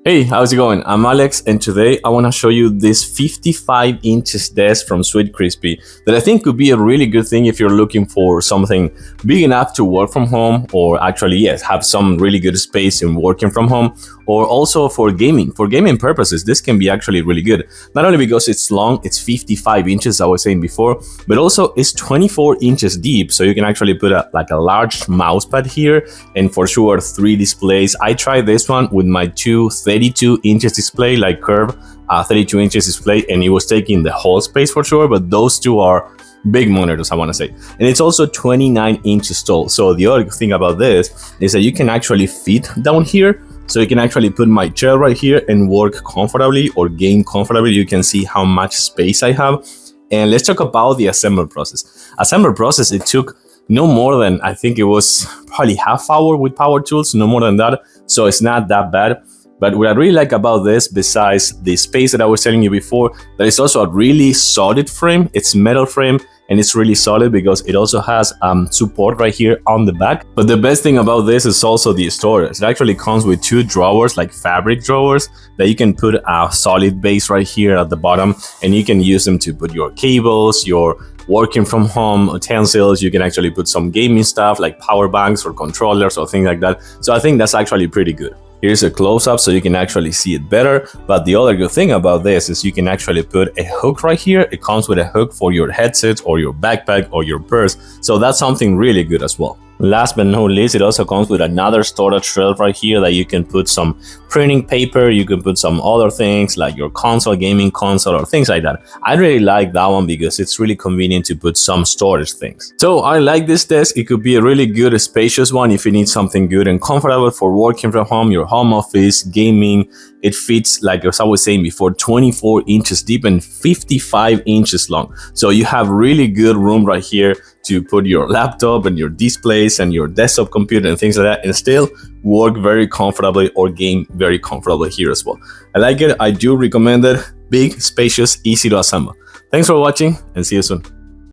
Hey, how's it going? I'm Alex, and today I want to show you this 55 inches desk from Sweetcrispy that I think could be a really good thing if you're looking for something big enough to work from home, or actually, yes, have some really good space in working from home, or also for gaming. For gaming purposes, this can be actually really good. Not only because it's long, it's 55 inches, I was saying before, but also it's 24 inches deep, so you can actually put a large mouse pad here, and for sure 3 displays. I tried this one with my two 32 inches display, like curve 32 inches display, and it was taking the whole space for sure, but those two are big monitors, I want to say. And it's also 29 inches tall. So the other thing about this is that you can actually fit down here. So you can actually put my chair right here and work comfortably or game comfortably. You can see how much space I have. And let's talk about the assembly process. Assembly process, it took no more than, I think it was probably half hour with power tools, no more than that. So it's not that bad. But what I really like about this, besides the space that I was telling you before, that is also a really solid frame. It's metal frame and it's really solid because it also has support right here on the back. But the best thing about this is also the storage. It actually comes with 2 drawers, like fabric drawers, that you can put a solid base right here at the bottom, and you can use them to put your cables, your working from home utensils. You can actually put some gaming stuff like power banks or controllers or things like that. So I think that's actually pretty good. Here's a close-up so you can actually see it better. But the other good thing about this is you can actually put a hook right here. It comes with a hook for your headset or your backpack or your purse. So that's something really good as well. Last but not least, it also comes with another storage shelf right here that you can put some printing paper, you can put some other things like your console, gaming console, or things like that. I really like that one because it's really convenient to put some storage things. So I like this desk. It could be a really good spacious one if you need something good and comfortable for working from home, your home office, gaming. It fits, like as I was saying before, 24 inches deep and 55 inches long. So you have really good room right here to put your laptop and your displays and your desktop computer and things like that, and still work very comfortably or game very comfortably here as well. I like it. I do recommend it. Big, spacious, easy to assemble. Thanks for watching and see you soon.